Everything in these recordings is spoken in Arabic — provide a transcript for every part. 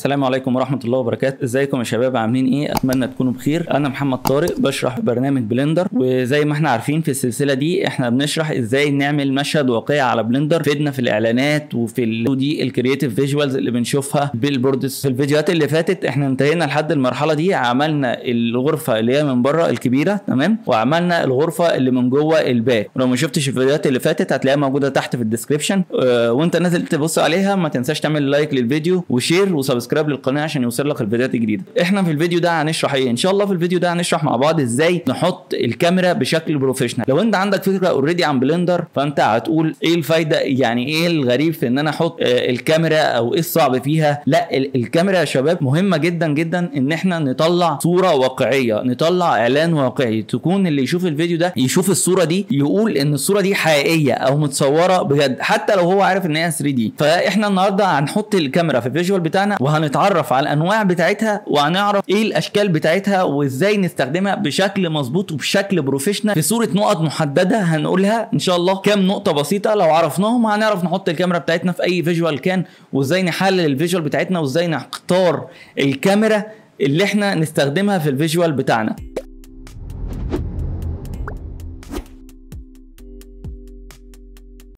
السلام عليكم ورحمة الله وبركاته. ازيكم يا شباب، عاملين ايه؟ اتمنى تكونوا بخير. انا محمد طارق بشرح برنامج بلندر، وزي ما احنا عارفين في السلسلة دي احنا بنشرح ازاي نعمل مشهد واقعي على بلندر. فدنا في الاعلانات وفي دي الكرييتيف فيجوالز اللي بنشوفها بالبوردز. في الفيديوهات اللي فاتت احنا انتهينا لحد المرحلة دي، عملنا الغرفة اللي هي من بره الكبيرة تمام، وعملنا الغرفة اللي من جوه الباك. ولو ما شفتش الفيديوهات اللي فاتت هتلاقيها موجودة تحت في الديسكريبشن، وانت نازل تبص عليها. ما تنساش تعمل لايك للفيديو وشير وسبسكرايب للقناه عشان يوصل لك الفيديوهات الجديده. احنا في الفيديو ده هنشرح ايه؟ ان شاء الله في الفيديو ده هنشرح مع بعض ازاي نحط الكاميرا بشكل بروفيشنال. لو انت عندك فكره اوريدي عن بلندر فانت هتقول ايه الفايده، يعني ايه الغريب في ان انا احط الكاميرا، او ايه الصعب فيها؟ لا، الكاميرا يا شباب مهمه جدا جدا ان احنا نطلع صوره واقعيه، نطلع اعلان واقعي، تكون اللي يشوف الفيديو ده يشوف الصوره دي يقول ان الصوره دي حقيقيه او متصوره بجد، حتى لو هو عارف ان هي 3D. فاحنا النهارده هنحط الكاميرا في الفيجوال بتاعنا وهنتعرف على الانواع بتاعتها، وهنعرف ايه الاشكال بتاعتها وازاي نستخدمها بشكل مظبوط وبشكل بروفيشنال في صوره نقط محدده هنقولها ان شاء الله. كام نقطه بسيطه لو عرفناهم هنعرف نحط الكاميرا بتاعتنا في اي فيجوال كان، وازاي نحلل الفيجوال بتاعتنا، وازاي نختار الكاميرا اللي احنا نستخدمها في الفيجوال بتاعنا.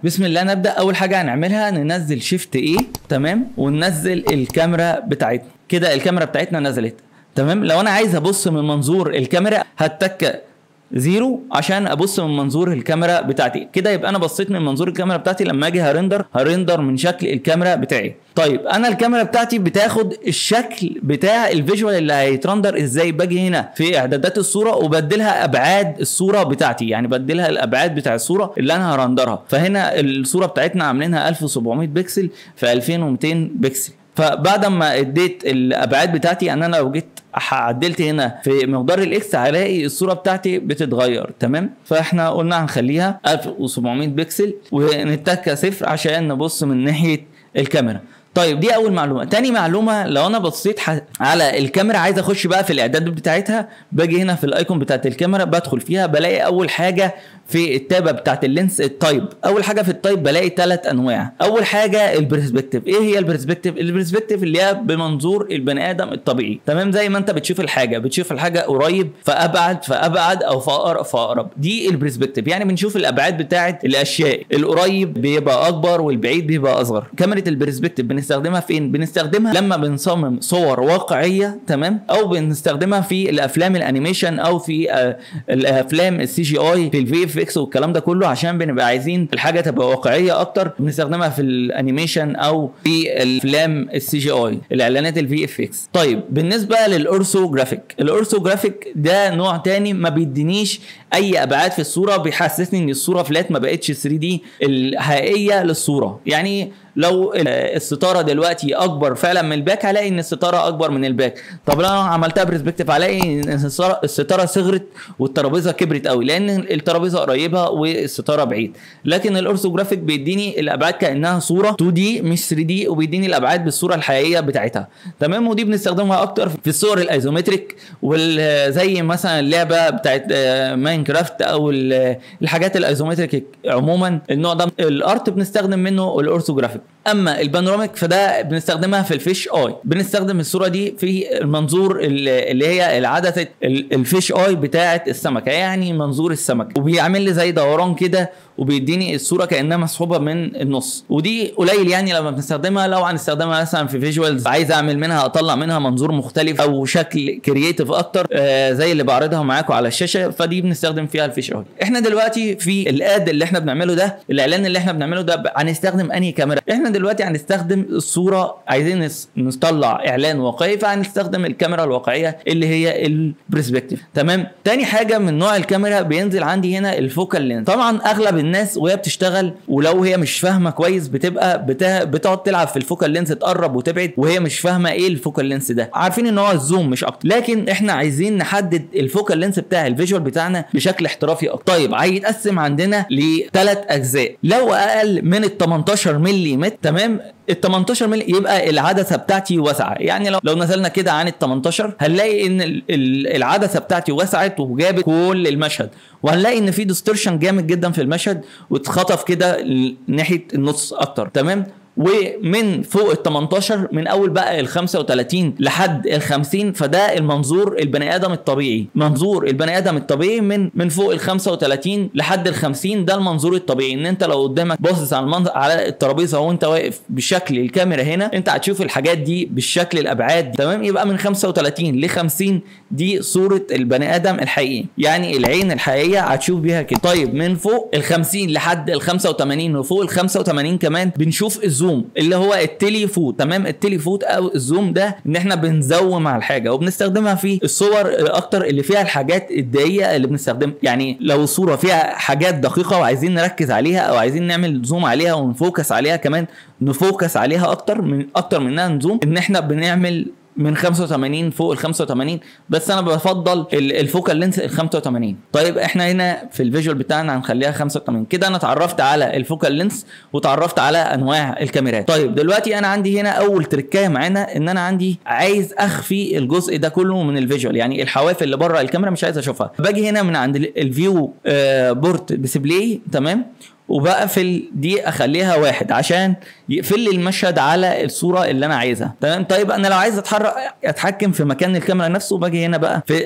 بسم الله نبدأ. أول حاجة هنعملها ننزل شيفت ايه تمام، وننزل الكاميرا بتاعتنا كده. الكاميرا بتاعتنا نزلت تمام. لو أنا عايز أبص من منظور الكاميرا هتك 0 عشان ابص من منظور الكاميرا بتاعتي كده. يبقى انا بصيت من منظور الكاميرا بتاعتي. لما اجي هرندر من شكل الكاميرا بتاعي. طيب انا الكاميرا بتاعتي بتاخد الشكل بتاع الفيجوال اللي هيترندر ازاي؟ باجي هنا في اعدادات الصوره وبدلها ابعاد الصوره بتاعتي، يعني بدلها الابعاد بتاع الصوره اللي انا هرندرها. فهنا الصوره بتاعتنا عاملينها 1700 بكسل في 2200 بكسل. فبعد ما اديت الابعاد بتاعتي، يعني انا لو جيت عدلت هنا في مقدار الاكس هلاقي الصوره بتاعتي بتتغير تمام. فاحنا قلنا هنخليها 1700 بكسل ونتك 0 عشان نبص من ناحيه الكاميرا. طيب دي اول معلومه. تاني معلومه، لو انا بصيت على الكاميرا عايز اخش بقى في الاعداد بتاعتها، باجي هنا في الايكون بتاعت الكاميرا بدخل فيها، بلاقي اول حاجه في التابه بتاعت اللينس التايب. اول حاجه في التايب بلاقي 3 انواع. اول حاجه البرسبكتيف. ايه هي البرسبكتيف؟ البرسبكتيف اللي هي بمنظور البني ادم الطبيعي تمام، زي ما انت بتشوف الحاجه قريب فابعد او فاقرب. دي البرسبكتيف، يعني بنشوف الابعاد بتاعت الاشياء، القريب بيبقى اكبر والبعيد بيبقى اصغر. كاميرا البرسبكتيف بنستخدمها فين؟ بنستخدمها لما بنصمم صور واقعيه تمام، او بنستخدمها في الافلام الانيميشن، او في الافلام السي جي اي، في الفي اف اكس والكلام ده كله، عشان بنبقى عايزين الحاجه تبقى واقعيه اكتر. بنستخدمها في الانيميشن او في الافلام السي جي اي، الاعلانات الفي اف اكس. طيب بالنسبه للاورثوجرافيك، الاورثوجرافيك ده نوع تاني ما بيدينيش اي ابعاد في الصوره، بيحسسني ان الصوره فلات ما بقتش 3 دي الحقيقيه للصوره. يعني لو الستاره دلوقتي اكبر فعلا من الباك هلاقي ان الستاره اكبر من الباك. طب لو انا عملتها برسبكتيف هلاقي ان الستاره صغرت والترابيزه كبرت قوي، لان الترابيزه قريبه والستاره بعيد. لكن الاورثوجرافيك بيديني الابعاد كانها صوره 2 دي مش 3 دي، وبيديني الابعاد بالصوره الحقيقيه بتاعتها تمام. ودي بنستخدمها اكتر في الصور الايزومتريك، وزي مثلا اللعبه بتاعت ماينكرافت، او الحاجات الايزومتريك عموما. النوع ده الارت بنستخدم منه الاورثوجرافيك. اما البانوراميك فده بنستخدمها في الفيش اي، بنستخدم الصوره دي في المنظور اللي هي العدسه الفيش اي بتاعه السمكه، يعني منظور السمكه، وبيعمل لي زي دوران كده وبيديني الصوره كانها مسحوبه من النص. ودي قليل يعني لما بنستخدمها. لو هنستخدمها مثلا في فيجوالز عايز اعمل منها اطلع منها منظور مختلف او شكل كرييتيف اكتر، زي اللي بعرضها معاكم على الشاشه، فدي بنستخدم فيها الفيش اي. احنا دلوقتي في الاد اللي احنا بنعمله ده، الاعلان اللي احنا بنعمله ده، هنستخدم انهي كاميرا؟ احنا دلوقتي هنستخدم الصوره، عايزين نطلع اعلان واقعي، فهنستخدم الكاميرا الواقعيه اللي هي البرسبكتيف تمام. تاني حاجه من نوع الكاميرا بينزل عندي هنا الفوكال لينز. طبعا اغلب الناس وهي بتشتغل ولو هي مش فاهمه كويس بتبقى بتقعد تلعب في الفوكال لينز، تقرب وتبعد وهي مش فاهمه ايه الفوكال لينز ده. عارفين ان هو الزوم مش اكتر، لكن احنا عايزين نحدد الفوكال لينز بتاع الفيجوال بتاعنا بشكل احترافي اكتر. طيب هيتقسم عندنا ل3 اجزاء. لو اقل من ال 18 ملم تمام، ال 18 مللي يبقى العدسه بتاعتي واسعه. يعني لو نزلنا كده عن ال 18 هنلاقي ان العدسه بتاعتي وسعت وجابت كل المشهد، وهنلاقي ان في ديستورشن جامد جدا في المشهد واتخطف كده ناحيه النص اكتر تمام. ومن فوق ال 18 من اول بقى ال 35 لحد ال 50 فده المنظور البني ادم الطبيعي. منظور البني ادم الطبيعي من فوق ال 35 لحد ال 50 ده المنظور الطبيعي. ان انت لو قدامك باصص على المنظر على الترابيزه وانت واقف بشكل الكاميرا هنا، انت هتشوف الحاجات دي بالشكل الابعاد تمام. يبقى من 35 ل 50 دي صوره البني ادم الحقيقي، يعني العين الحقيقيه هتشوف بيها كده. طيب من فوق ال 50 لحد ال 85 وفوق ال 85 كمان بنشوف الزوم اللي هو التليفوت تمام. التليفوت او الزوم ده ان احنا بنزوم على الحاجه وبنستخدمها في الصور اكتر اللي فيها الحاجات الدقيقه اللي بنستخدمها. يعني لو الصوره فيها حاجات دقيقه وعايزين نركز عليها او عايزين نعمل زوم عليها ونفوكس عليها كمان، نفوكس عليها اكتر من انها نزوم، ان احنا بنعمل من 85 فوق ال 85. بس انا بفضل الفوكال لينس ال 85. طيب احنا هنا في الفيجوال بتاعنا هنخليها 85 كده. انا اتعرفت على الفوكال لينس وتعرفت على انواع الكاميرات. طيب دلوقتي انا عندي هنا اول تركايه معانا ان انا عندي عايز اخفي الجزء ده كله من الفيجوال، يعني الحواف اللي بره الكاميرا مش عايز اشوفها. باجي هنا من عند الفيو بورت ديسبلاي تمام، وبقفل دي اخليها 1 عشان يقفل لي المشهد على الصوره اللي انا عايزها تمام. طيب انا لو عايز اتحكم في مكان الكاميرا نفسه، باجي هنا بقى في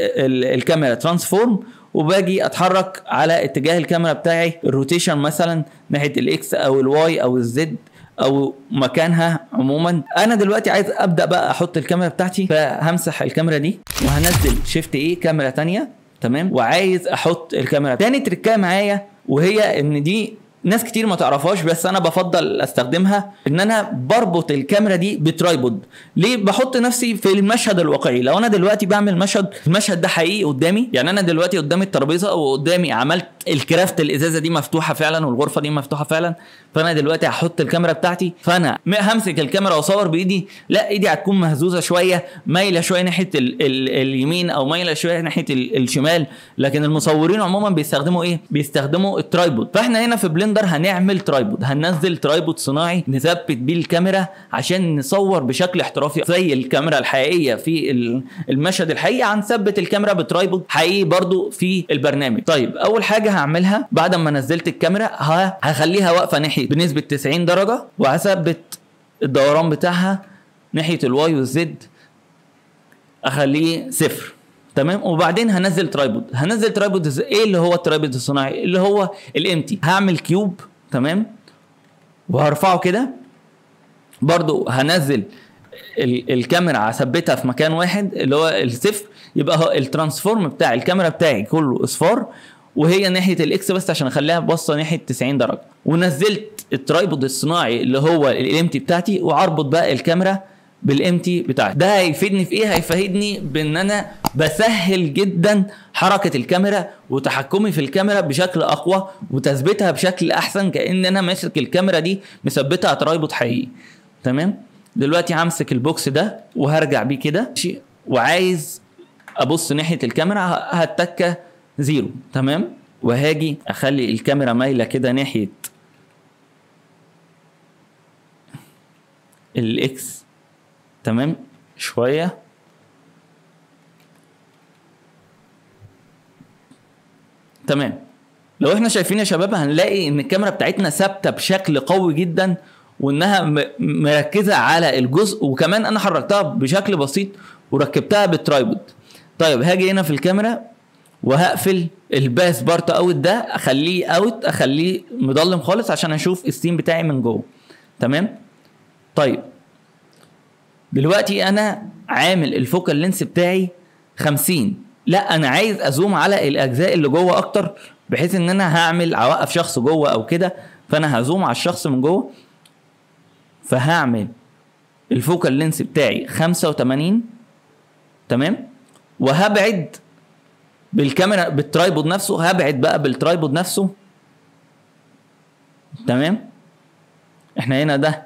الكاميرا ترانسفورم وباجي اتحرك على اتجاه الكاميرا بتاعي، الروتيشن مثلا ناحيه الاكس او الواي او الزد او مكانها عموما. انا دلوقتي عايز ابدا بقى احط الكاميرا بتاعتي، فهمسح الكاميرا دي وهنزل شيفت ايه كاميرا تانية تمام، وعايز احط الكاميرا. تاني تركايه معايا وهي ان دي ناس كتير ما تعرفهاش بس انا بفضل استخدمها، ان انا بربط الكاميرا دي بترايبود. ليه؟ بحط نفسي في المشهد الواقعي. لو انا دلوقتي بعمل مشهد، المشهد ده حقيقي قدامي، يعني انا دلوقتي قدامي الترابيزه وقدامي عملت الكرافت، الازازه دي مفتوحه فعلا والغرفه دي مفتوحه فعلا، فانا دلوقتي هحط الكاميرا بتاعتي، فانا همسك الكاميرا واصور بايدي، لا ايدي هتكون مهزوزه شويه، مايله شويه ناحيه اليمين او مايله شويه ناحيه الشمال. لكن المصورين عموما بيستخدموا ايه؟ بيستخدموا الترايبود. فاحنا هنا في بلندر هنعمل ترايبود، هننزل ترايبود صناعي نثبت بيه الكاميرا عشان نصور بشكل احترافي زي الكاميرا الحقيقيه في المشهد الحقيقي. هنثبت الكاميرا بترايبود حقيقي برضو في البرنامج. طيب اول حاجه هعملها بعد ما نزلت الكاميرا هخليها واقفه ناحيه بنسبه 90 درجه، وهثبت الدوران بتاعها ناحيه الواي والزد اخليه 0 تمام. وبعدين هنزل ترايبود ايه اللي هو الترايبود الصناعي اللي هو الامتي. هعمل كيوب تمام وهرفعه كده، برضو هنزل الكاميرا هثبتها في مكان واحد اللي هو الصفر، يبقى هو الترانسفورم بتاع الكاميرا بتاعي كله اصفار وهي ناحيه الاكس بس عشان اخليها باصه ناحيه 90 درجه. ونزلت الترايبود الصناعي اللي هو الامتي بتاعتي، واربط بقى الكاميرا بالامتي بتاعتي. ده هيفيدني في ايه؟ هيفيدني بان انا بسهل جدا حركه الكاميرا وتحكمي في الكاميرا بشكل اقوى وتثبيتها بشكل احسن، كأن انا ماسك الكاميرا دي مثبتها ترايبود حقيقي تمام. دلوقتي همسك البوكس ده وهرجع بيه كده وعايز ابص ناحيه الكاميرا، هتكه 0 تمام، وهاجي اخلي الكاميرا مايله كده ناحيه الاكس تمام شويه، تمام. لو احنا شايفين يا شباب هنلاقي ان الكاميرا بتاعتنا ثابته بشكل قوي جدا وانها مركزه على الجزء، وكمان انا حركتها بشكل بسيط وركبتها بالترايبود. طيب هاجي هنا في الكاميرا وهقفل الباس بارت اوت ده، اخليه اوت، اخليه مضلم خالص عشان اشوف السين بتاعي من جوه تمام. طيب دلوقتي انا عامل الفوكال لينس بتاعي 50، لا انا عايز ازوم على الاجزاء اللي جوه اكتر، بحيث ان انا هعمل اوقف شخص جوه او كده، فانا هزوم على الشخص من جوه، فهعمل الفوكال لينس بتاعي 85 تمام، وهبعد بالكاميرا بالترايبود نفسه، هبعد بقى بالترايبود نفسه تمام. احنا هنا ده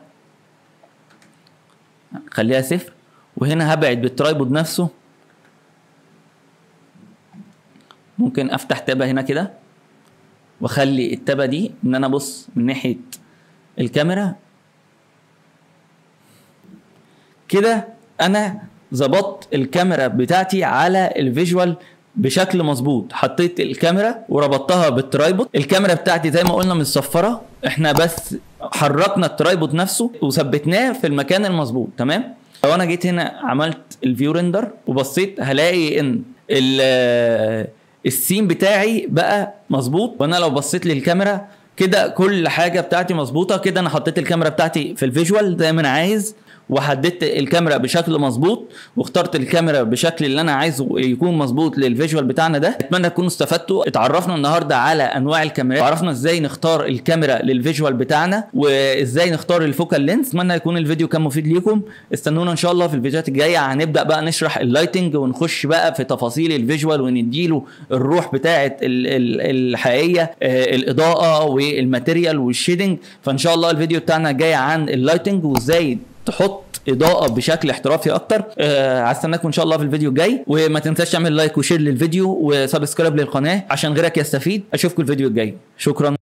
خليها 0، وهنا هبعد بالترايبود نفسه. ممكن افتح تابة هنا كده واخلي التابة دي ان انا ابص من ناحية الكاميرا كده. انا ظبطت الكاميرا بتاعتي على الفيجوال بشكل مظبوط، حطيت الكاميرا وربطتها بالترايبود. الكاميرا بتاعتي زي ما قلنا متصفره، احنا بس حركنا الترايبود نفسه وثبتناه في المكان المظبوط. تمام. لو انا جيت هنا عملت الفيو ريندر وبصيت هلاقي ان السين بتاعي بقى مظبوط، وانا لو بصيت للكاميرا كده كل حاجه بتاعتي مظبوطه. كده انا حطيت الكاميرا بتاعتي في الفيجوال زي ما انا عايز، وحددت الكاميرا بشكل مظبوط، واخترت الكاميرا بشكل اللي انا عايزه يكون مظبوط للفيجوال بتاعنا ده. اتمنى تكونوا استفدتوا. اتعرفنا النهارده على انواع الكاميرات، وعرفنا ازاي نختار الكاميرا للفيجوال بتاعنا، وازاي نختار الفوكال لينس. اتمنى يكون الفيديو كان مفيد ليكم. استنونا ان شاء الله في الفيديوهات الجايه، هنبدا بقى نشرح اللايتنج ونخش بقى في تفاصيل الفيجوال ونديله الروح بتاعه الحقيقيه، الاضاءه والماتيريال والشيدنج. فان شاء الله الفيديو بتاعنا جاي عن اللايتنج وازاي تحط اضاءه بشكل احترافي اكتر. هستناكم ان شاء الله في الفيديو الجاي، وما تنساش تعمل لايك وشير للفيديو وسبسكرايب للقناه عشان غيرك يستفيد. اشوفكم الفيديو الجاي. شكرا.